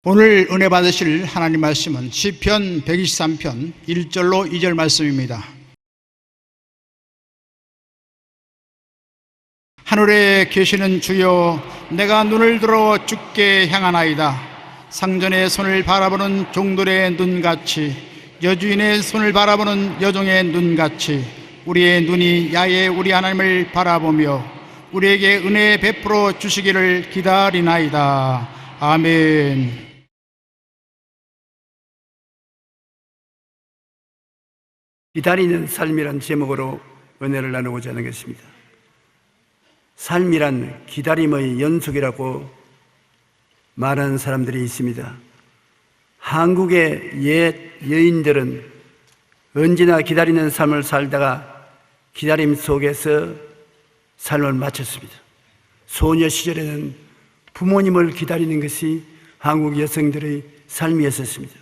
오늘 은혜 받으실 하나님 말씀은 시편 123편 1절로 2절 말씀입니다. 하늘에 계시는 주여, 내가 눈을 들어 주께 향하나이다. 상전의 손을 바라보는 종들의 눈같이, 여주인의 손을 바라보는 여종의 눈같이 우리의 눈이 야외 우리 하나님을 바라보며 우리에게 은혜 베풀어 주시기를 기다리나이다. 아멘. 기다리는 삶이란 제목으로 은혜를 나누고자 하는 것입니다. 삶이란 기다림의 연속이라고 말하는 사람들이 있습니다. 한국의 옛 여인들은 언제나 기다리는 삶을 살다가 기다림 속에서 삶을 마쳤습니다. 소녀 시절에는 부모님을 기다리는 것이 한국 여성들의 삶이었습니다.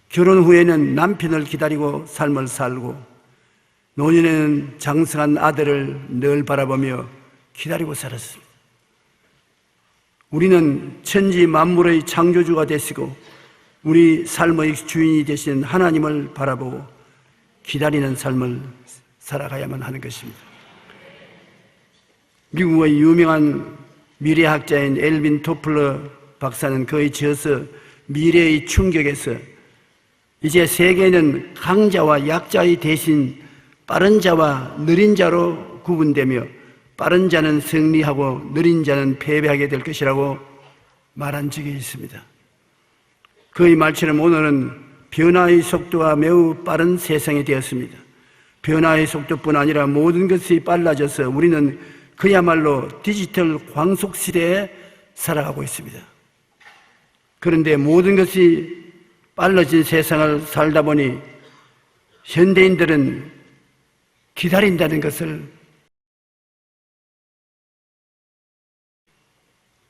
결혼 후에는 남편을 기다리고 삶을 살고, 노년에는 장성한 아들을 늘 바라보며 기다리고 살았습니다. 우리는 천지 만물의 창조주가 되시고 우리 삶의 주인이 되신 하나님을 바라보고 기다리는 삶을 살아가야만 하는 것입니다. 미국의 유명한 미래학자인 엘빈 토플러 박사는 그의 저서 미래의 충격에서 이제 세계는 강자와 약자의 대신 빠른 자와 느린 자로 구분되며 빠른 자는 승리하고 느린 자는 패배하게 될 것이라고 말한 적이 있습니다. 그의 말처럼 오늘은 변화의 속도가 매우 빠른 세상이 되었습니다. 변화의 속도뿐 아니라 모든 것이 빨라져서 우리는 그야말로 디지털 광속 시대에 살아가고 있습니다. 그런데 모든 것이 빨라진 세상을 살다 보니 현대인들은 기다린다는 것을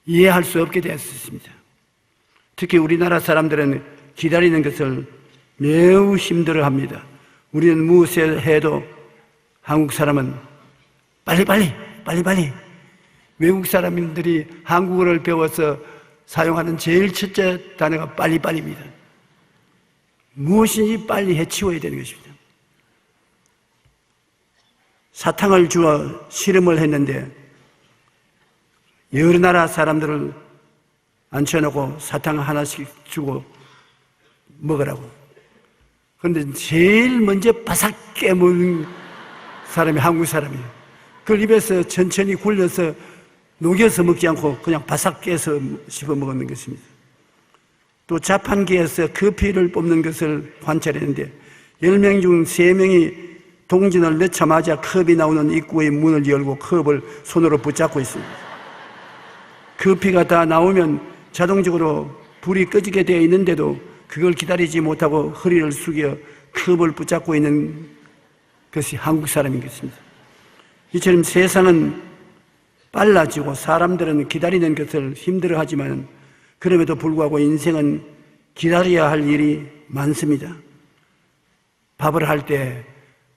이해할 수 없게 되었습니다. 특히 우리나라 사람들은 기다리는 것을 매우 힘들어합니다. 우리는 무엇을 해도 한국 사람은 빨리빨리. 외국 사람들이 한국어를 배워서 사용하는 제일 첫째 단어가 빨리빨리입니다. 무엇인지 빨리 해치워야 되는 것입니다. 사탕을 주어 실험을 했는데 여러 나라 사람들을 앉혀놓고 사탕 하나씩 주고 먹으라고. 그런데 제일 먼저 바삭 깨물은 사람이 한국 사람이에요. 그걸 입에서 천천히 굴려서 녹여서 먹지 않고 그냥 바삭 깨서 씹어 먹는 것입니다. 또 자판기에서 커피를 뽑는 것을 관찰했는데 10명 중 3명이 동전을 넣자마자 컵이 나오는 입구의 문을 열고 컵을 손으로 붙잡고 있습니다. 커피가 다 나오면 자동적으로 불이 꺼지게 되어 있는데도 그걸 기다리지 못하고 허리를 숙여 컵을 붙잡고 있는 것이 한국 사람인 것입니다. 이처럼 세상은 빨라지고 사람들은 기다리는 것을 힘들어하지만 그럼에도 불구하고 인생은 기다려야 할 일이 많습니다. 밥을 할 때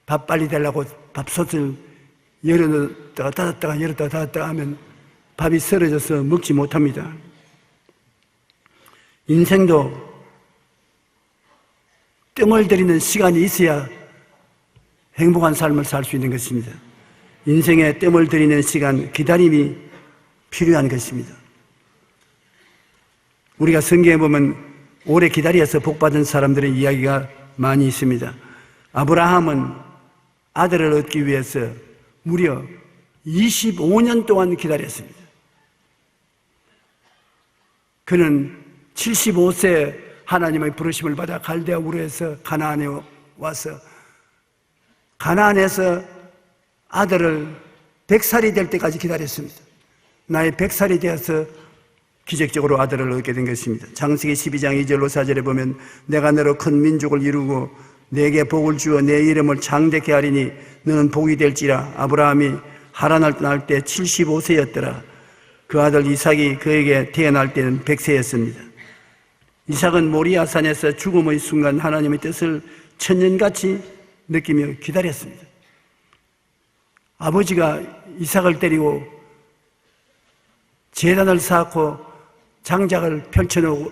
밥 빨리 달라고 밥솥을 열어놨다가 닫았다가 열었다가 닫았다가 하면 밥이 썰어져서 먹지 못합니다. 인생도 뜸을 들이는 시간이 있어야 행복한 삶을 살 수 있는 것입니다. 인생에 뜸을 들이는 시간, 기다림이 필요한 것입니다. 우리가 성경에 보면 오래 기다려서 복받은 사람들의 이야기가 많이 있습니다. 아브라함은 아들을 얻기 위해서 무려 25년 동안 기다렸습니다. 그는 75세 하나님의 부르심을 받아 갈대아 우르에서 가나안에 와서 가나안에서 아들을 100살이 될 때까지 기다렸습니다. 나이 100살이 되어서 기적적으로 아들을 얻게 된 것입니다. 창세기 12장 2절로 4절에 보면 내가 너로 큰 민족을 이루고 내게 복을 주어 내 이름을 장대케 하리니 너는 복이 될지라. 아브라함이 하란을 떠날 때 75세였더라. 그 아들 이삭이 그에게 태어날 때는 100세였습니다. 이삭은 모리아산에서 죽음의 순간 하나님의 뜻을 천년같이 느끼며 기다렸습니다. 아버지가 이삭을 데리고 제단을 쌓고 장작을 펼쳐놓고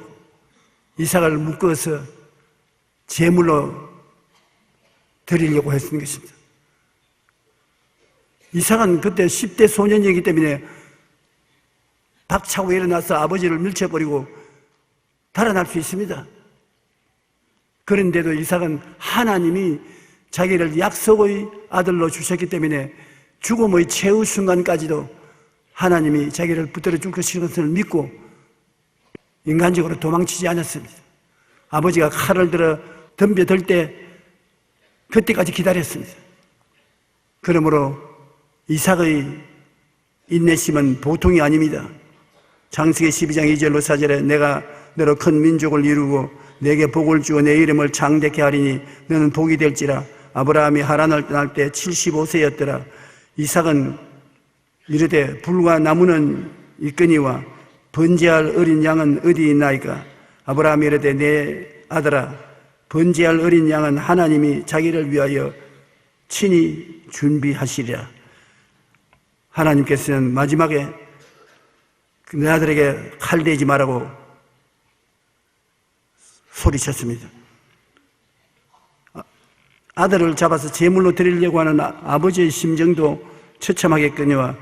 이삭을 묶어서 제물로 드리려고 했던 것입니다. 이삭은 그때 10대 소년이기 때문에 박차고 일어나서 아버지를 밀쳐버리고 달아날 수 있습니다. 그런데도 이삭은 하나님이 자기를 약속의 아들로 주셨기 때문에 죽음의 최후 순간까지도 하나님이 자기를 붙들어 줄 것을 믿고 인간적으로 도망치지 않았습니다. 아버지가 칼을 들어 덤벼들 때 그때까지 기다렸습니다. 그러므로 이삭의 인내심은 보통이 아닙니다. 창세기 12장 2절로 4절에 내가 너로 큰 민족을 이루고 내게 복을 주어 내 이름을 창대케 하리니 너는 복이 될지라. 아브라함이 하란을 떠날 때 75세였더라. 이삭은 이르되 불과 나무는 있거니와 번제할 어린 양은 어디 있나이까. 아브라함이 이르되 내 아들아 번제할 어린 양은 하나님이 자기를 위하여 친히 준비하시리라. 하나님께서는 마지막에 내 아들에게 칼 대지 말라고 소리쳤습니다. 아들을 잡아서 제물로 드리려고 하는 아버지의 심정도 처참하겠거니와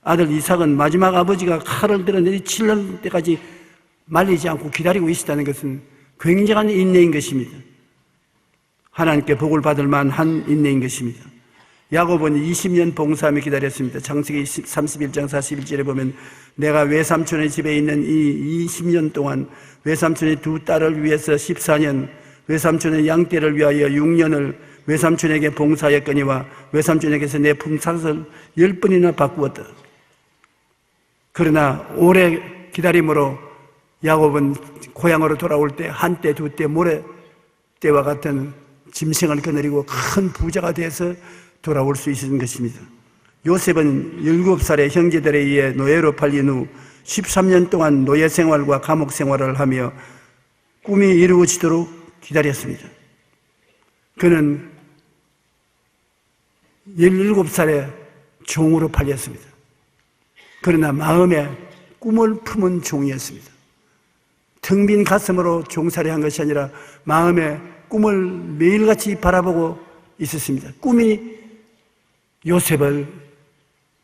아들 이삭은 마지막 아버지가 칼을 들어 내리칠 때까지 말리지 않고 기다리고 있었다는 것은 굉장한 인내인 것입니다. 하나님께 복을 받을 만한 인내인 것입니다. 야곱은 20년 봉사하며 기다렸습니다. 창세기 31장 41절에 보면 내가 외삼촌의 집에 있는 이 20년 동안 외삼촌의 두 딸을 위해서 14년, 외삼촌의 양떼를 위하여 6년을 외삼촌에게 봉사하였거니와 외삼촌에게서 내 품삯을 10번이나 바꾸었다. 그러나 오래 기다림으로 야곱은 고향으로 돌아올 때 한때, 두때, 모래때와 같은 짐승을 거느리고 큰 부자가 돼서 돌아올 수 있었던 것입니다. 요셉은 7살의 형제들에 의해 노예로 팔린 후 13년 동안 노예 생활과 감옥 생활을 하며 꿈이 이루어지도록 기다렸습니다. 그는 17살에 종으로 팔렸습니다. 그러나 마음에 꿈을 품은 종이었습니다. 텅 빈 가슴으로 종살이 한 것이 아니라 마음에 꿈을 매일같이 바라보고 있었습니다. 꿈이 요셉을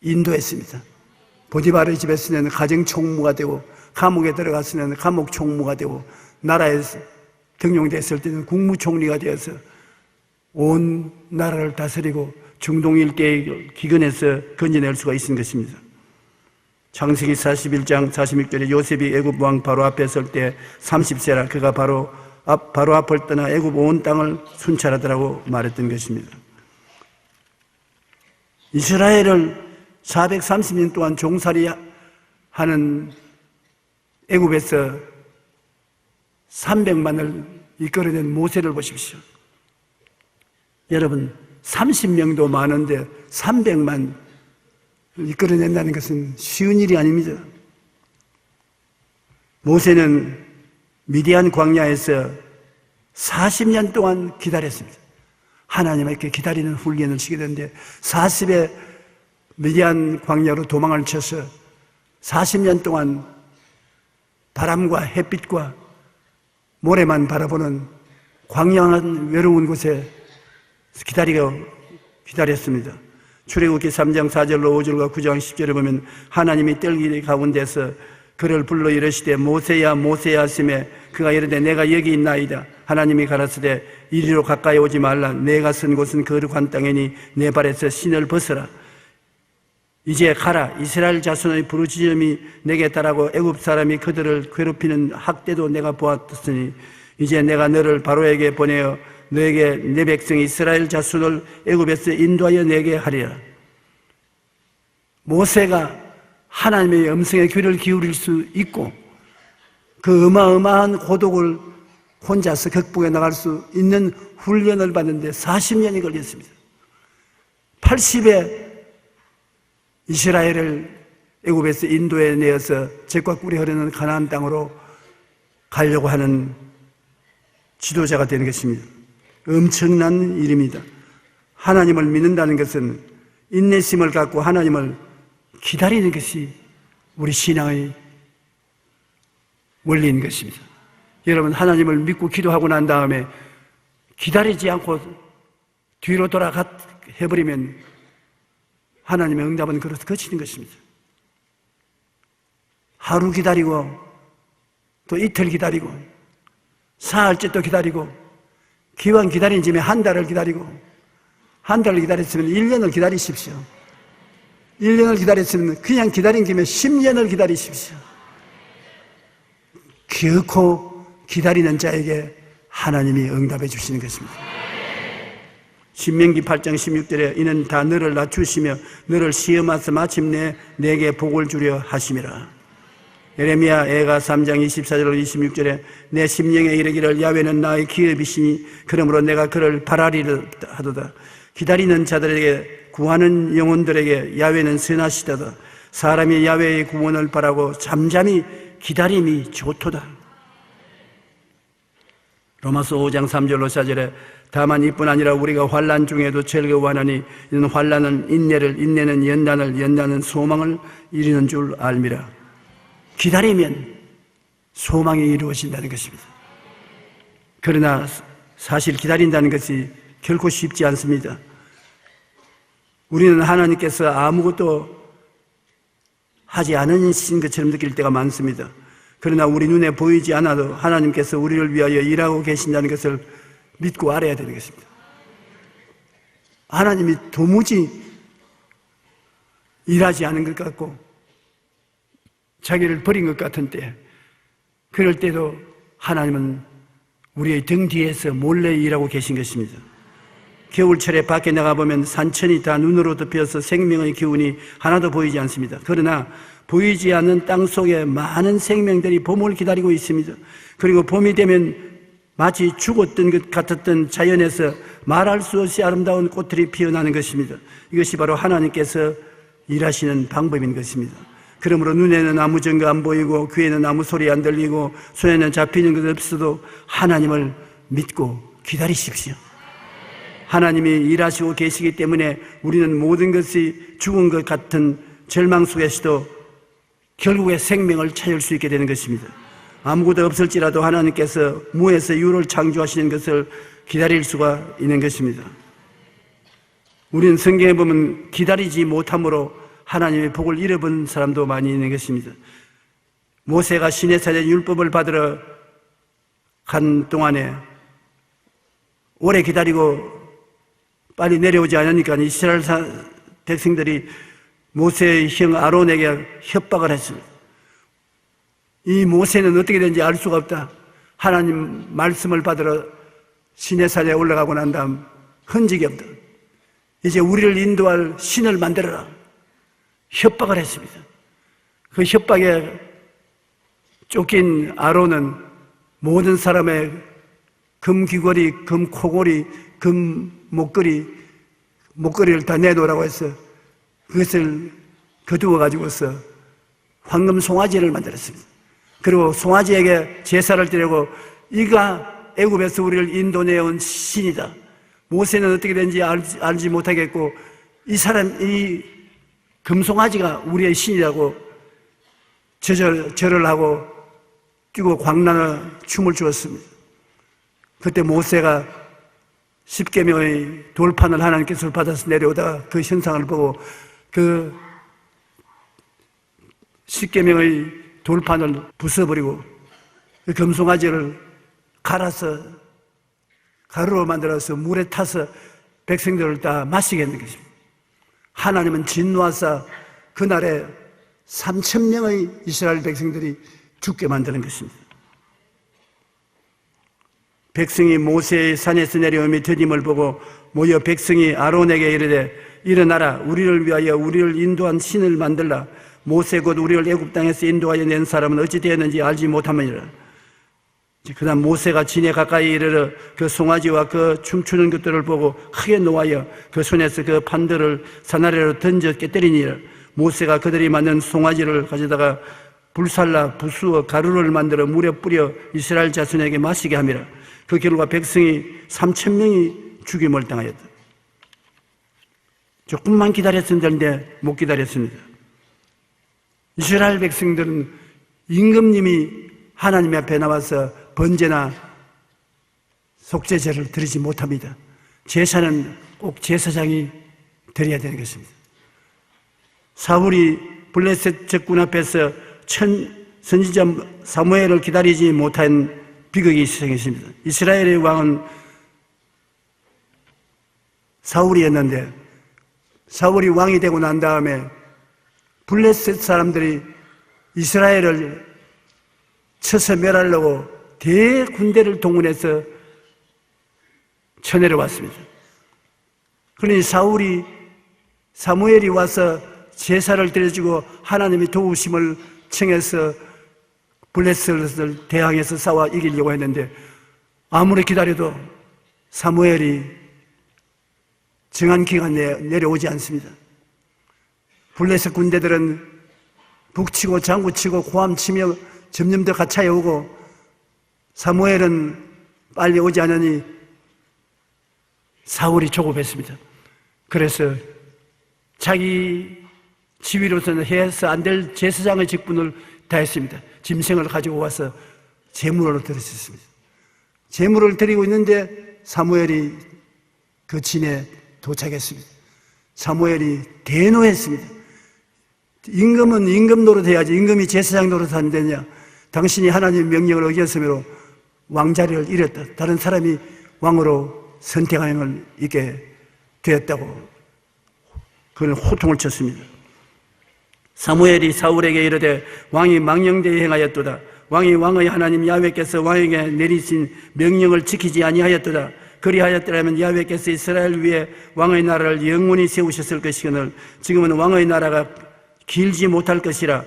인도했습니다. 보디바르의 집에서는 가정 총무가 되고 감옥에 들어갔으면 감옥 총무가 되고 나라에 등용됐을 때는 국무총리가 되어서 온 나라를 다스리고 중동 일대의 기근에서 건져낼 수가 있는 것입니다. 창세기 41장 46절에 요셉이 애굽 왕 바로 앞에 설 때 30세라 그가 바로 앞을 떠나 애굽 온 땅을 순찰하더라고 말했던 것입니다. 이스라엘을 430년 동안 종살이하는 애굽에서 300만을 이끌어낸 모세를 보십시오. 여러분 30명도 많은데 300만 이끌어낸다는 것은 쉬운 일이 아닙니다. 모세는 미디안 광야에서 40년 동안 기다렸습니다. 하나님께 기다리는 훈련을 시게 되는데 40에 미디안 광야로 도망을 쳐서 40년 동안 바람과 햇빛과 모래만 바라보는 광야한 외로운 곳에 기다렸습니다. 출애굽기 3장 4절로 5절과 9장 10절에 보면 하나님이 뜰기 가운데서 그를 불러 이르시되 모세야 모세야 하시매 그가 이르되 내가 여기 있나이다. 하나님이 가라사대 이리로 가까이 오지 말라. 내가 선 곳은 거룩한 땅이니 내 발에서 신을 벗어라. 이제 가라. 이스라엘 자손의 부르짖음이 내게 따라고 애굽 사람이 그들을 괴롭히는 학대도 내가 보았으니 이제 내가 너를 바로에게 보내어 너에게 내 백성 이스라엘 자손을 애굽에서 인도하여 내게 하리라. 모세가 하나님의 음성에 귀를 기울일 수 있고 그 어마어마한 고독을 혼자서 극복해 나갈 수 있는 훈련을 받는데 40년이 걸렸습니다. 80에 이스라엘을 애굽에서 인도해 내어서 젖과 꿀이 흐르는 가나안 땅으로 가려고 하는 지도자가 되는 것입니다. 엄청난 일입니다. 하나님을 믿는다는 것은 인내심을 갖고 하나님을 기다리는 것이 우리 신앙의 원리인 것입니다. 여러분, 하나님을 믿고 기도하고 난 다음에 기다리지 않고 뒤로 해버리면 하나님의 응답은 그렇게 거치는 것입니다. 하루 기다리고 또 이틀 기다리고 사흘째 또 기다리고 기왕 기다린 짐에 한 달을 기다리고 한 달을 기다렸으면 1년을 기다리십시오. 1년을 기다렸으면 그냥 기다린 김에 10년을 기다리십시오. 기어코 기다리는 자에게 하나님이 응답해 주시는 것입니다. 신명기 8장 16절에 이는 다 너를 낮추시며 너를 시험하사 마침내 내게 복을 주려 하심이라. 예레미야 애가 3장 24절 26절에 내 심령에 이르기를 야훼는 나의 기업이시니 그러므로 내가 그를 바라리라 하도다. 기다리는 자들에게 구하는 영혼들에게 야훼는 선하시도다. 사람이 야훼의 구원을 바라고 잠잠히 기다림이 좋도다. 로마서 5장 3절로 4절에 다만 이뿐 아니라 우리가 환난 중에도 즐거워하나니 이는 환난은 인내를, 인내는 연단을, 연단은 소망을 이루는 줄 알미라. 기다리면 소망이 이루어진다는 것입니다. 그러나 사실 기다린다는 것이 결코 쉽지 않습니다. 우리는 하나님께서 아무것도 하지 않으신 것처럼 느낄 때가 많습니다. 그러나 우리 눈에 보이지 않아도 하나님께서 우리를 위하여 일하고 계신다는 것을 믿고 알아야 되는 것입니다. 하나님이 도무지 일하지 않은 것 같고 자기를 버린 것 같은 때, 그럴 때도 하나님은 우리의 등 뒤에서 몰래 일하고 계신 것입니다. 겨울철에 밖에 나가보면 산천이 다 눈으로 덮여서 생명의 기운이 하나도 보이지 않습니다. 그러나 보이지 않는 땅 속에 많은 생명들이 봄을 기다리고 있습니다. 그리고 봄이 되면 마치 죽었던 것 같았던 자연에서 말할 수 없이 아름다운 꽃들이 피어나는 것입니다. 이것이 바로 하나님께서 일하시는 방법인 것입니다. 그러므로 눈에는 아무 증거 안 보이고 귀에는 아무 소리 안 들리고 손에는 잡히는 것 없어도 하나님을 믿고 기다리십시오. 하나님이 일하시고 계시기 때문에 우리는 모든 것이 죽은 것 같은 절망 속에서도 결국에 생명을 찾을 수 있게 되는 것입니다. 아무것도 없을지라도 하나님께서 무에서 유를 창조하시는 것을 기다릴 수가 있는 것입니다. 우리는 성경에 보면 기다리지 못함으로 하나님의 복을 잃어본 사람도 많이 있는 것입니다. 모세가 시내산에 율법을 받으러 간 동안에 오래 기다리고 빨리 내려오지 않으니까 이스라엘 백성들이 모세의 형 아론에게 협박을 했습니다. 이 모세는 어떻게 되는지 알 수가 없다. 하나님 말씀을 받으러 시내산에 올라가고 난 다음 흔적이 없다. 이제 우리를 인도할 신을 만들어라. 협박을 했습니다. 그 협박에 쫓긴 아론은 모든 사람의 금 귀걸이, 금 코걸이, 금 목걸이를 다 내놓으라고 해서 그것을 거두어 가지고서 황금 송아지를 만들었습니다. 그리고 송아지에게 제사를 드리고 이가 애굽에서 우리를 인도내온 신이다. 모세는 어떻게 된지 알지 못하겠고 이 금송아지가 우리의 신이라고 절을 하고 뛰고 광란을 춤을 추었습니다. 그때 모세가 10계명의 돌판을 하나님께서 받아서 내려오다가 그 현상을 보고 그 10계명의 돌판을 부숴버리고 그 금송아지를 갈아서 가루로 만들어서 물에 타서 백성들을 다 마시게 했는 것입니다. 하나님은 진노하사 그날에 3,000명의 이스라엘 백성들이 죽게 만드는 것입니다. 백성이 모세의 산에서 내려오며 더딤을 보고 모여 백성이 아론에게 이르되 일어나라 우리를 위하여 우리를 인도한 신을 만들라. 모세 곧 우리를 애굽 땅에서 인도하여 낸 사람은 어찌 되었는지 알지 못하느니라. 그 다음 모세가 진에 가까이 이르러 그 송아지와 그 춤추는 것들을 보고 크게 노하여 그 손에서 그 판들을 산 아래로 던져 깨뜨리니라. 모세가 그들이 만든 송아지를 가져다가 불살라 부수어 가루를 만들어 물에 뿌려 이스라엘 자손에게 마시게 함이라. 그 결과 백성이 3,000명이 죽임을 당하였다. 조금만 기다렸으면 되는데 못 기다렸습니다. 이스라엘 백성들은 임금님이 하나님 앞에 나와서 번제나 속죄제를 드리지 못합니다. 제사는 꼭 제사장이 드려야 되는 것입니다. 사울이 블레셋 적군 앞에서 선지자 사무엘을 기다리지 못한 비극이 생겼습니다. 이스라엘의 왕은 사울이었는데 사울이 왕이 되고 난 다음에 블레셋 사람들이 이스라엘을 쳐서 멸하려고 대군대를 동원해서 쳐내려왔습니다. 그러니 사무엘이 와서 제사를 드려주고 하나님의 도우심을 청해서 블레셋을 대항해서 싸워 이기려고 했는데 아무리 기다려도 사무엘이 정한 기간 내에 내려오지 않습니다. 블레셋 군대들은 북치고 장구치고 고함치며 점점 더 가차에 오고 사무엘은 빨리 오지 않으니 사울이 조급했습니다. 그래서 자기 지위로서는 해서 안 될 제사장의 직분을 다했습니다. 짐승을 가지고 와서 제물을 드렸습니다. 제물을 드리고 있는데 사무엘이 그 진에 도착했습니다. 사무엘이 대노했습니다. 임금은 임금 노릇해야지 임금이 제사장 노릇 안 되냐. 당신이 하나님의 명령을 어겼으므로 왕자리를 잃었다. 다른 사람이 왕으로 선택함을 있게 되었다고 그는 호통을 쳤습니다. 사무엘이 사울에게 이르되 왕이 망령되이 행하였도다. 왕이 왕의 하나님 야훼께서 왕에게 내리신 명령을 지키지 아니하였도다. 그리하였더라면 야훼께서 이스라엘 위에 왕의 나라를 영원히 세우셨을 것이거늘 지금은 왕의 나라가 길지 못할 것이라.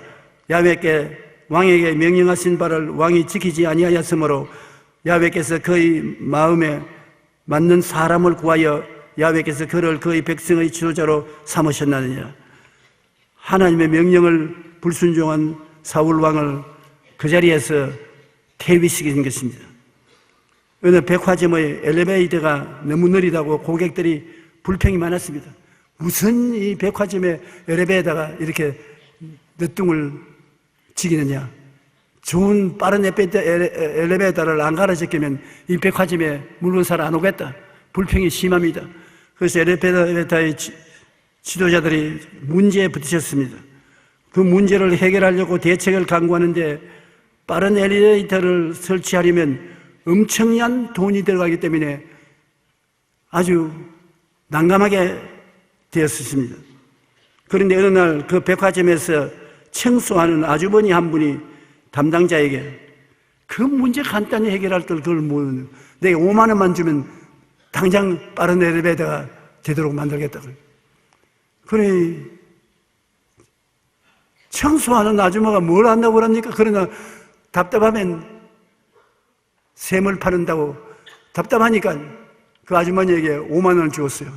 야훼께 왕에게 명령하신 바를 왕이 지키지 아니하였으므로 야훼께서 그의 마음에 맞는 사람을 구하여 야훼께서 그를 그의 백성의 지도자로 삼으셨나느냐. 하나님의 명령을 불순종한 사울 왕을 그 자리에서 퇴위시킨 것입니다. 어느 백화점의 엘리베이터가 너무 느리다고 고객들이 불평이 많았습니다. 무슨 이 백화점의 엘리베이터가 이렇게 늦둥을 지기느냐. 좋은 빠른 엘리베이터를 안 갈아제끼면 이 백화점에 물건사를 안 오겠다. 불평이 심합니다. 그래서 엘리베이터의 지도자들이 문제에 부딪혔습니다. 그 문제를 해결하려고 대책을 강구하는데 빠른 엘리베이터를 설치하려면 엄청난 돈이 들어가기 때문에 아주 난감하게 되었습니다. 그런데 어느 날 그 백화점에서 청소하는 아주머니 한 분이 담당자에게 그 문제 간단히 해결할 걸 그걸 모르는 내가 5만 원만 주면 당장 빠른 엘리베이터가 되도록 만들겠다고. 그래 청소하는 아줌마가 뭘 한다고 그럽니까? 그러나 답답하면 샘을 파는다고 답답하니까 그 아주머니에게 5만 원을 주었어요.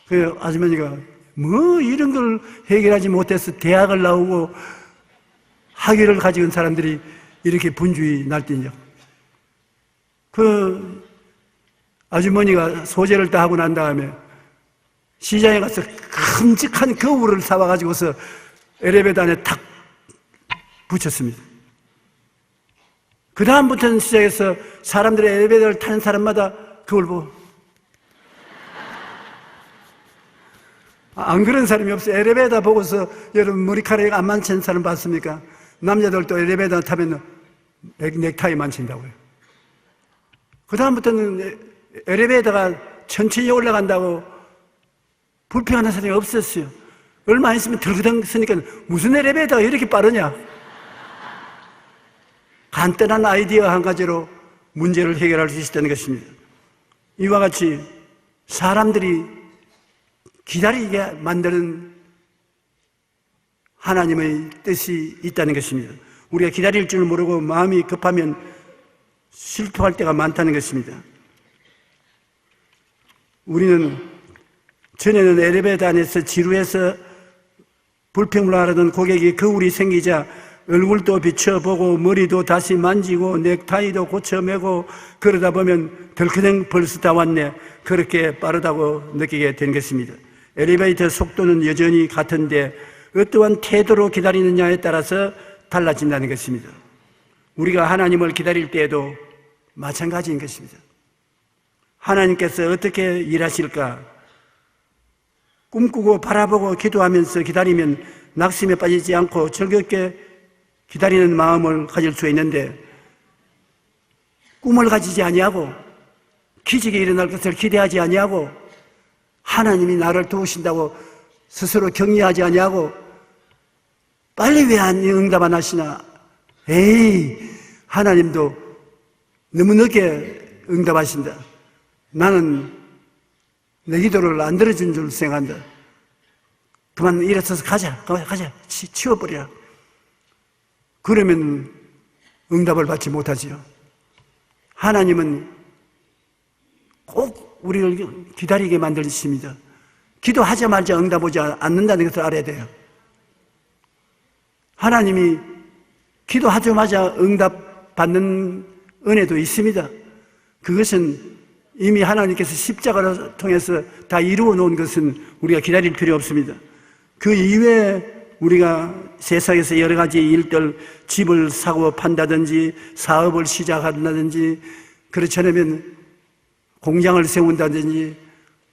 그 아주머니가 뭐 이런 걸 해결하지 못해서 대학을 나오고 학위를 가진 사람들이 이렇게 분주히 날뛰냐. 그 아주머니가 소재를 다 하고 난 다음에 시장에 가서 큼직한 거울을 사와가지고서 엘리베이터 안에 탁 붙였습니다. 그 다음부터는 시작해서 사람들의 엘리베이터를 타는 사람마다 그걸 보고 안 그런 사람이 없어요. 엘리베이터 보고서 여러분 머리카락이 안 만지는 사람 봤습니까? 남자들도 엘리베이터 타면 넥타이 만진다고요. 그 다음부터는 엘리베이터가 천천히 올라간다고 불평하는 사람이 없었어요. 얼마 안 있으면 들그덩 쓰니까 무슨 엘리베이터가 이렇게 빠르냐. 간단한 아이디어 한 가지로 문제를 해결할 수 있었다는 것입니다. 이와 같이 사람들이 기다리게 만드는 하나님의 뜻이 있다는 것입니다. 우리가 기다릴 줄 모르고 마음이 급하면 실패할 때가 많다는 것입니다. 우리는 전에는 엘리베이터 안에서 지루해서 불평을 하려던 고객이 거울이 생기자 얼굴도 비춰보고 머리도 다시 만지고 넥타이도 고쳐매고 그러다 보면 덜커덩 벌써 다 왔네. 그렇게 빠르다고 느끼게 된 것입니다. 엘리베이터 속도는 여전히 같은데 어떠한 태도로 기다리느냐에 따라서 달라진다는 것입니다. 우리가 하나님을 기다릴 때에도 마찬가지인 것입니다. 하나님께서 어떻게 일하실까? 꿈꾸고 바라보고 기도하면서 기다리면 낙심에 빠지지 않고 즐겁게 기다리는 마음을 가질 수 있는데, 꿈을 가지지 아니하고 기적이 일어날 것을 기대하지 아니하고 하나님이 나를 도우신다고 스스로 격려하지 아니하고 빨리 왜 안 응답 안 하시나? 에이, 하나님도 너무 늦게 응답하신다. 나는 내 기도를 안 들어준 줄 생각한다. 그만 일어서서 가자. 치워버리라. 그러면 응답을 받지 못하지요. 하나님은 꼭 우리를 기다리게 만드십니다. 기도하자마자 응답 오지 않는다는 것을 알아야 돼요. 하나님이 기도하자마자 응답 받는 은혜도 있습니다. 그것은 이미 하나님께서 십자가를 통해서 다 이루어 놓은 것은 우리가 기다릴 필요 없습니다. 그 이외에 우리가 세상에서 여러 가지 일들, 집을 사고 판다든지 사업을 시작한다든지 그렇지 않으면 공장을 세운다든지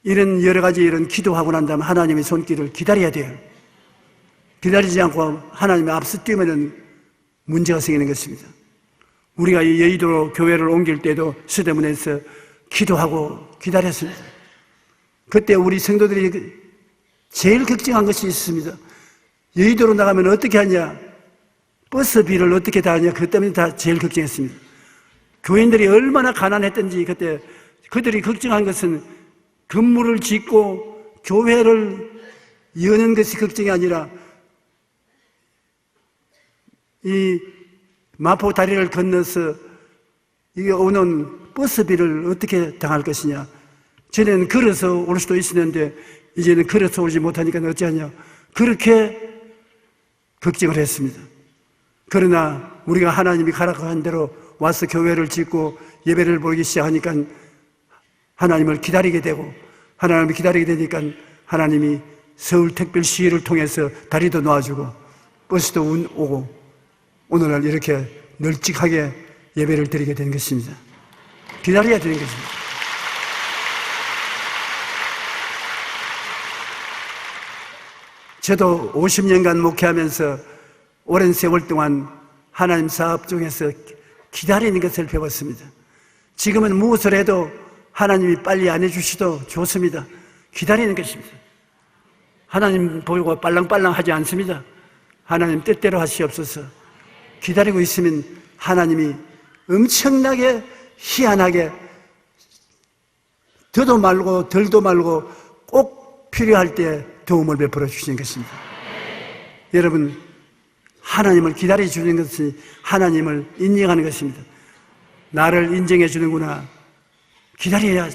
이런 여러 가지 이런 기도하고 난 다음에 하나님의 손길을 기다려야 돼요. 기다리지 않고 하나님의 앞서 뛰면 문제가 생기는 것입니다. 우리가 여의도로 교회를 옮길 때도 서대문에서 기도하고 기다렸습니다. 그때 우리 성도들이 제일 걱정한 것이 있습니다. 여의도로 나가면 어떻게 하냐? 버스비를 어떻게 다 하냐? 그것 때문에 다 제일 걱정했습니다. 교인들이 얼마나 가난했던지 그때 그들이 걱정한 것은 건물을 짓고 교회를 여는 것이 걱정이 아니라 이 마포 다리를 건너서 이게 오는 버스비를 어떻게 당할 것이냐. 전에는 걸어서 올 수도 있었는데 이제는 걸어서 오지 못하니까 어찌하냐. 그렇게 걱정을 했습니다. 그러나 우리가 하나님이 가라고 한 대로 와서 교회를 짓고 예배를 보기 시작하니까 하나님을 기다리게 되고 하나님을 기다리게 되니까 하나님이 서울특별시를 통해서 다리도 놓아주고 버스도 오고 오늘날 이렇게 널찍하게 예배를 드리게 된 것입니다. 기다려야 되는 것입니다. 저도 50년간 목회하면서 오랜 세월 동안 하나님 사업 중에서 기다리는 것을 배웠습니다. 지금은 무엇을 해도 하나님이 빨리 안 해주시도 좋습니다. 기다리는 것입니다. 하나님 보고 빨랑빨랑 하지 않습니다. 하나님 뜻대로 하시옵소서. 기다리고 있으면 하나님이 엄청나게 희한하게 더도 말고 덜도 말고 꼭 필요할 때 도움을 베풀어 주시는 것입니다. 여러분, 하나님을 기다려 주는 것이 하나님을 인정하는 것입니다. 나를 인정해 주는구나. 기다려야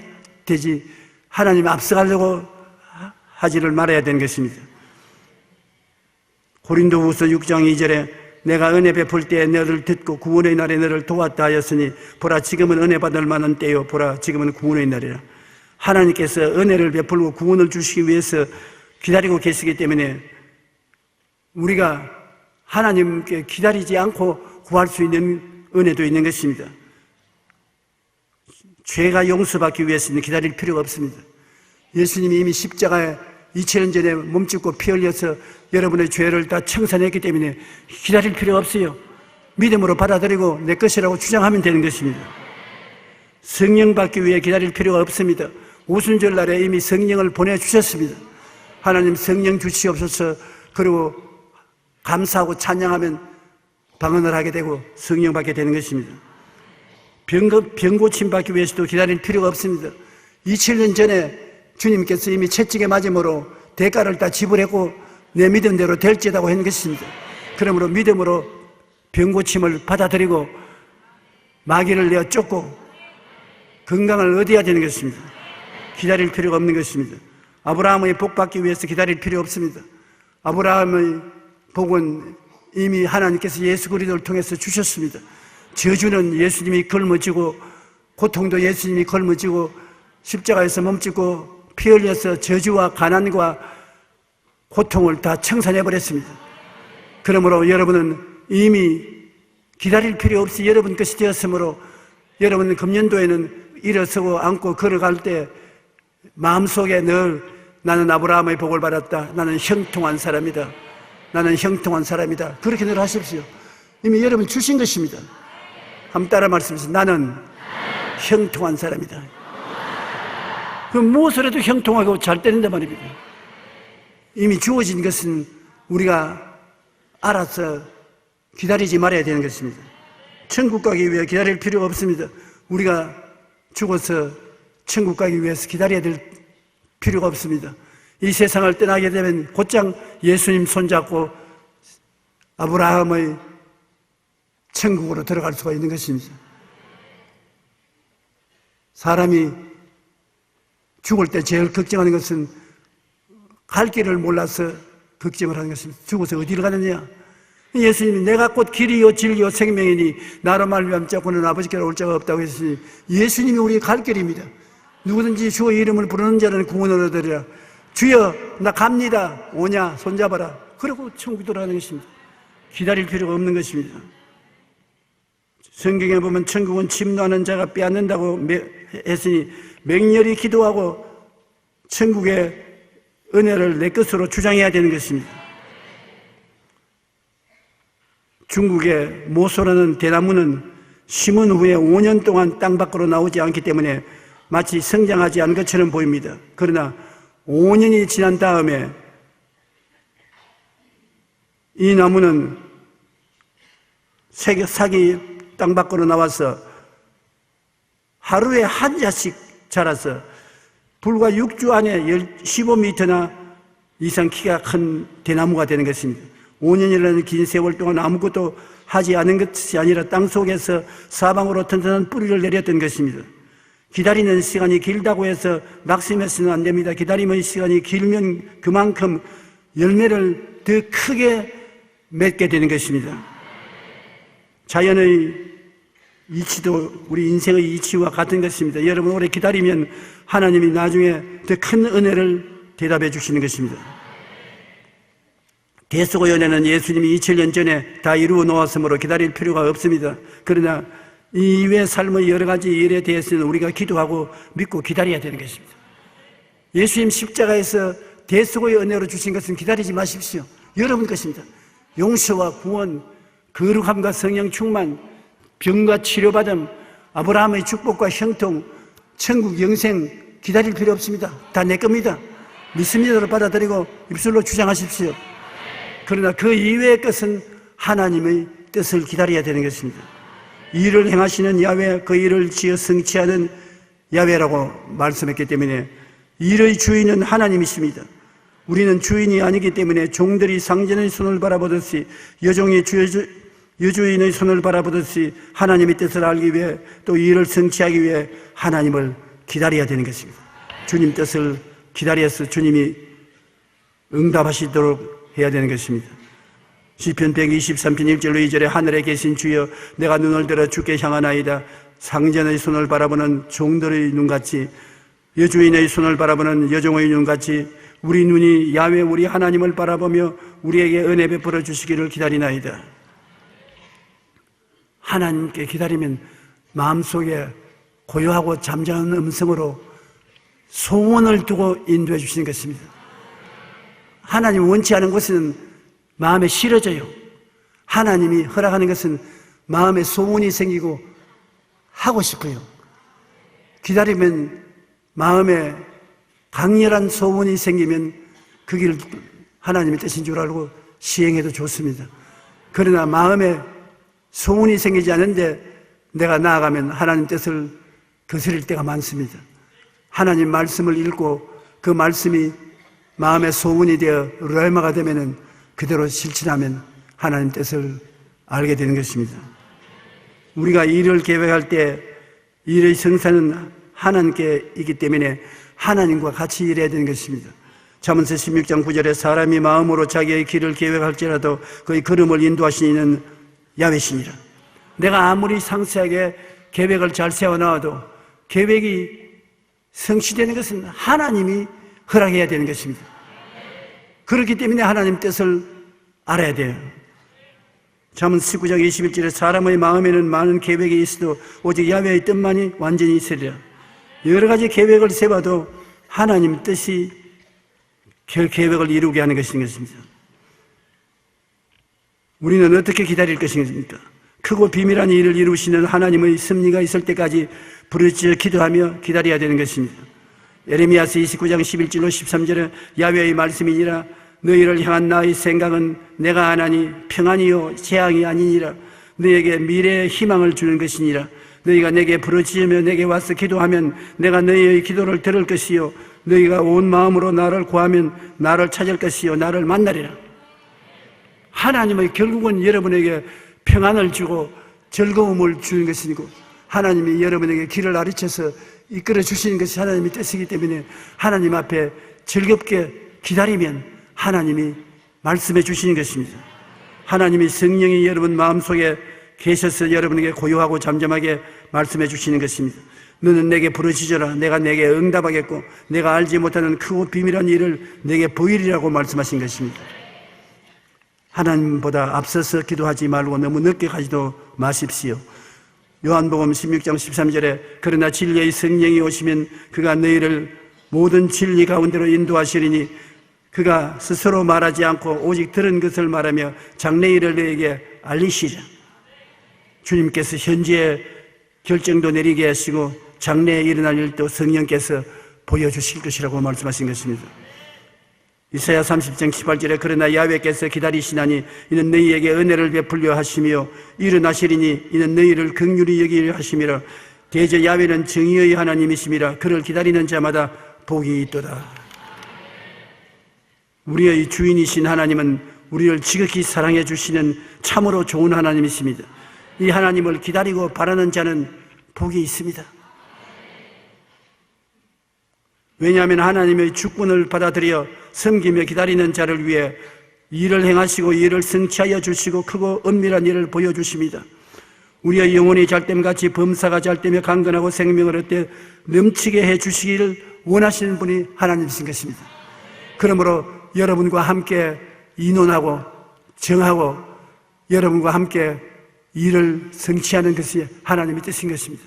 되지. 하나님 앞서가려고 하지를 말아야 되는 것입니다. 고린도후서 6장 2절에 내가 은혜 베풀 때에 너를 듣고 구원의 날에 너를 도왔다 하였으니 보라 지금은 은혜 받을 만한 때요 보라 지금은 구원의 날이라. 하나님께서 은혜를 베풀고 구원을 주시기 위해서 기다리고 계시기 때문에 우리가 하나님께 기다리지 않고 구할 수 있는 은혜도 있는 것입니다. 죄가 용서받기 위해서는 기다릴 필요가 없습니다. 예수님이 이미 십자가에 2000년 전에 몸짓고 피 흘려서 여러분의 죄를 다 청산했기 때문에 기다릴 필요가 없어요. 믿음으로 받아들이고 내 것이라고 주장하면 되는 것입니다. 성령 받기 위해 기다릴 필요가 없습니다. 오순절 날에 이미 성령을 보내주셨습니다. 하나님 성령 주시옵소서. 그리고 감사하고 찬양하면 방언을 하게 되고 성령 받게 되는 것입니다. 병 고침 받기 위해서도 기다릴 필요가 없습니다. 2000년 전에 주님께서 이미 채찍에 맞음으로 대가를 다 지불했고 내 믿음대로 될지다고 한 것입니다. 그러므로 믿음으로 병 고침을 받아들이고 마귀를 내어 쫓고 건강을 얻어야 되는 것입니다. 기다릴 필요가 없는 것입니다. 아브라함의 복 받기 위해서 기다릴 필요 없습니다. 아브라함의 복은 이미 하나님께서 예수 그리스도를 통해서 주셨습니다. 저주는 예수님이 걸머지고 고통도 예수님이 걸머지고 십자가에서 몸짓고 피 흘려서 저주와 가난과 고통을 다 청산해 버렸습니다. 그러므로 여러분은 이미 기다릴 필요 없이 여러분 것이 되었으므로 여러분은 금년도에는 일어서고 앉고 걸어갈 때 마음속에 늘 나는 아브라함의 복을 받았다. 나는 형통한 사람이다. 나는 형통한 사람이다. 그렇게 늘 하십시오. 이미 여러분 주신 것입니다. 한번 따라 말씀하세요. 나는 형통한 사람이다. 그럼 무엇을 해도 형통하고 잘 되는단 말입니다. 이미 주어진 것은 우리가 알아서 기다리지 말아야 되는 것입니다. 천국 가기 위해 기다릴 필요가 없습니다. 우리가 죽어서 천국 가기 위해서 기다려야 될 필요가 없습니다. 이 세상을 떠나게 되면 곧장 예수님 손잡고 아브라함의 천국으로 들어갈 수가 있는 것입니다. 사람이 죽을 때 제일 걱정하는 것은 갈 길을 몰라서 걱정을 하는 것입니다. 죽어서 어디를 가느냐? 예수님이 내가 곧 길이요 진리요 생명이니 나로 말미암지 않고는 아버지께로 올 자가 없다고 했으니 예수님이 우리의 갈 길입니다. 누구든지 주의 이름을 부르는 자는 구원을 얻으리라. 주여 나 갑니다. 오냐 손잡아라. 그리고 천국 들어가는 것입니다. 기다릴 필요가 없는 것입니다. 성경에 보면 천국은 침노하는 자가 빼앗는다고 했으니 맹렬히 기도하고 천국의 은혜를 내 것으로 주장해야 되는 것입니다. 중국의 모소라는 대나무는 심은 후에 5년 동안 땅 밖으로 나오지 않기 때문에 마치 성장하지 않은 것처럼 보입니다. 그러나 5년이 지난 다음에 이 나무는 싹이 땅 밖으로 나와서 하루에 한 자씩 자라서 불과 6주 안에 15m나 이상 키가 큰 대나무가 되는 것입니다. 5년이라는 긴 세월 동안 아무것도 하지 않은 것이 아니라 땅속에서 사방으로 튼튼한 뿌리를 내렸던 것입니다. 기다리는 시간이 길다고 해서 낙심해서는 안 됩니다. 기다림의 시간이 길면 그만큼 열매를 더 크게 맺게 되는 것입니다. 자연의 이치도 우리 인생의 이치와 같은 것입니다. 여러분 오래 기다리면 하나님이 나중에 더 큰 은혜를 대답해 주시는 것입니다. 대수고 연애는 예수님이 2000년 전에 다 이루어 놓았으므로 기다릴 필요가 없습니다. 그러나 이 이외의 삶의 여러 가지 일에 대해서는 우리가 기도하고 믿고 기다려야 되는 것입니다. 예수님 십자가에서 대수고의 은혜로 주신 것은 기다리지 마십시오. 여러분 것입니다. 용서와 구원, 거룩함과 성령 충만, 병과 치료받음, 아브라함의 축복과 형통, 천국 영생 기다릴 필요 없습니다. 다 내 겁니다. 믿습니다로 받아들이고 입술로 주장하십시오. 그러나 그 이외의 것은 하나님의 뜻을 기다려야 되는 것입니다. 이 일을 행하시는 야훼, 그 일을 지어 성취하는 야훼라고 말씀했기 때문에 일의 주인은 하나님이십니다. 우리는 주인이 아니기 때문에 종들이 상전의 손을 바라보듯이 여종이 여주인의 손을 바라보듯이 하나님의 뜻을 알기 위해 또 이 일을 성취하기 위해 하나님을 기다려야 되는 것입니다. 주님 뜻을 기다려서 주님이 응답하시도록 해야 되는 것입니다. 시편 123편 1절로 2절에 하늘에 계신 주여 내가 눈을 들어 주께 향하나이다. 상전의 손을 바라보는 종들의 눈같이 여주인의 손을 바라보는 여종의 눈같이 우리 눈이 야훼 우리 하나님을 바라보며 우리에게 은혜 베풀어 주시기를 기다리나이다. 하나님께 기다리면 마음속에 고요하고 잠잠한 음성으로 소원을 두고 인도해 주시는 것입니다. 하나님 원치 않은 것은 마음에 싫어져요. 하나님이 허락하는 것은 마음에 소원이 생기고 하고 싶어요. 기다리면 마음에 강렬한 소원이 생기면 그 길 하나님의 뜻인 줄 알고 시행해도 좋습니다. 그러나 마음에 소원이 생기지 않는데 내가 나아가면 하나님 뜻을 거스릴 때가 많습니다. 하나님 말씀을 읽고 그 말씀이 마음의 소원이 되어 르마가 되면은 그대로 실천하면 하나님 뜻을 알게 되는 것입니다. 우리가 일을 계획할 때 일의 성사는 하나님께 있기 때문에 하나님과 같이 일해야 되는 것입니다. 잠언서 16장 9절에 사람이 마음으로 자기의 길을 계획할지라도 그의 걸음을 인도하시는 이는 야훼시니라. 내가 아무리 상세하게 계획을 잘 세워놔도 계획이 성취되는 것은 하나님이 허락해야 되는 것입니다. 그렇기 때문에 하나님 뜻을 알아야 돼요. 잠언 19장 21절에 사람의 마음에는 많은 계획이 있어도 오직 야훼의 뜻만이 완전히 있으리라. 여러 가지 계획을 세봐도 하나님 뜻이 그 계획을 이루게 하는 것입니다. 우리는 어떻게 기다릴 것입니까? 크고 비밀한 일을 이루시는 하나님의 섭리가 있을 때까지 부르짖어 기도하며 기다려야 되는 것입니다. 에레미야서 29장 11절로 13절에 야훼의 말씀이니라 너희를 향한 나의 생각은 내가 아나니 평안이요 재앙이 아니니라. 너희에게 미래의 희망을 주는 것이니라. 너희가 내게 부르짖으며 내게 와서 기도하면 내가 너희의 기도를 들을 것이요 너희가 온 마음으로 나를 구하면 나를 찾을 것이요 나를 만나리라. 하나님의 결국은 여러분에게 평안을 주고 즐거움을 주는 것이고 하나님이 여러분에게 길을 가르쳐서 이끌어 주시는 것이 하나님의 뜻이기 때문에 하나님 앞에 즐겁게 기다리면 하나님이 말씀해 주시는 것입니다. 하나님이 성령이 여러분 마음속에 계셔서 여러분에게 고요하고 잠잠하게 말씀해 주시는 것입니다. 너는 내게 부르짖어라. 내가 내게 응답하겠고 내가 알지 못하는 크고 비밀한 일을 내게 보이리라고 말씀하신 것입니다. 하나님보다 앞서서 기도하지 말고 너무 늦게 가지도 마십시오. 요한복음 16장 13절에 그러나 진리의 성령이 오시면 그가 너희를 모든 진리 가운데로 인도하시리니 그가 스스로 말하지 않고 오직 들은 것을 말하며 장래일을 너희에게 알리시리라. 주님께서 현재 결정도 내리게 하시고 장래에 일어날 일도 성령께서 보여주실 것이라고 말씀하신 것입니다. 이사야 30장 18절에 그러나 야훼께서 기다리시나니 이는 너희에게 은혜를 베풀려 하시며 일어나시리니 이는 너희를 긍휼히 여기려 하심이라. 대저 야훼는 정의의 하나님이심이라. 그를 기다리는 자마다 복이 있도다. 우리의 주인이신 하나님은 우리를 지극히 사랑해 주시는 참으로 좋은 하나님이십니다. 이 하나님을 기다리고 바라는 자는 복이 있습니다. 왜냐하면 하나님의 주권을 받아들여 섬기며 기다리는 자를 위해 일을 행하시고 일을 성취하여 주시고 크고 은밀한 일을 보여주십니다. 우리의 영혼이 잘됨같이 범사가 잘되며 강건하고 생명을 얻되 넘치게 해주시기를 원하시는 분이 하나님이신 것입니다. 그러므로 여러분과 함께 의논하고 정하고 여러분과 함께 일을 성취하는 것이 하나님의 뜻인 것입니다.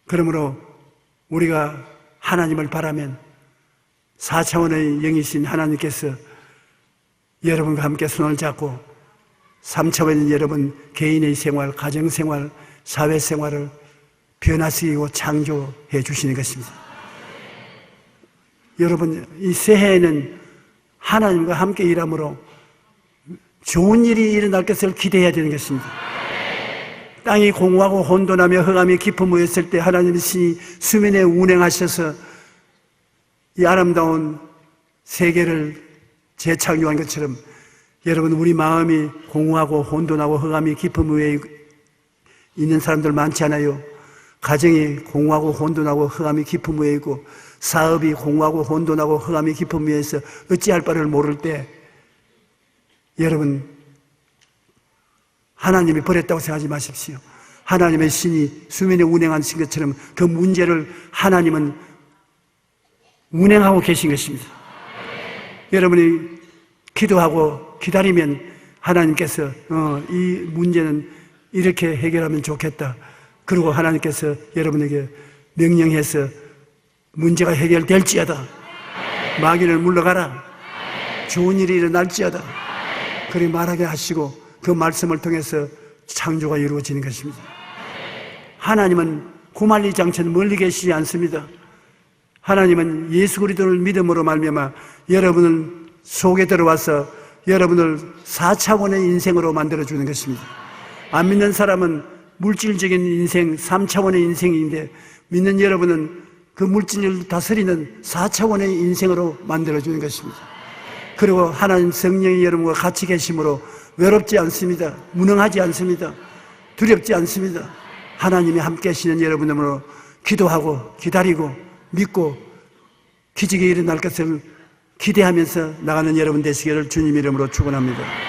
그러므로 우리가 하나님을 바라면 4차원의 영이신 하나님께서 여러분과 함께 손을 잡고 3차원인 여러분 개인의 생활, 가정생활, 사회생활을 변화시키고 창조해 주시는 것입니다. 여러분, 이 새해에는 하나님과 함께 일함으로 좋은 일이 일어날 것을 기대해야 되는 것입니다. 땅이 공허하고 혼돈하며 흑암이 깊어모였을 때 하나님의 신이 수면에 운행하셔서 이 아름다운 세계를 재창조한 것처럼 여러분, 우리 마음이 공허하고 혼돈하고 흑암이 깊어모여 있는 사람들 많지 않아요? 가정이 공허하고 혼돈하고 흑암이 깊어모여 있고 사업이 공허하고 혼돈하고 흑암이 깊어모여 있어 어찌할 바를 모를 때 여러분, 하나님이 버렸다고 생각하지 마십시오. 하나님의 신이 수면에 운행하신 것처럼 그 문제를 하나님은 운행하고 계신 것입니다. 여러분이 기도하고 기다리면 하나님께서 이 문제는 이렇게 해결하면 좋겠다. 그리고 하나님께서 여러분에게 명령해서 문제가 해결될지어다. 마귀를 물러가라. 좋은 일이 일어날지어다. 그렇게 말하게 하시고 그 말씀을 통해서 창조가 이루어지는 것입니다. 하나님은 구만리장천 멀리 계시지 않습니다. 하나님은 예수 그리스도를 믿음으로 말미암아 여러분을 속에 들어와서 여러분을 4차원의 인생으로 만들어주는 것입니다. 안 믿는 사람은 물질적인 인생 3차원의 인생인데 믿는 여러분은 그 물질을 다스리는 4차원의 인생으로 만들어주는 것입니다. 그리고 하나님 성령이 여러분과 같이 계심으로 외롭지 않습니다. 무능하지 않습니다. 두렵지 않습니다. 하나님이 함께 하시는 여러분으로 기도하고 기다리고 믿고 기적이 일어날 것을 기대하면서 나가는 여러분 되시기를 주님 이름으로 축원합니다.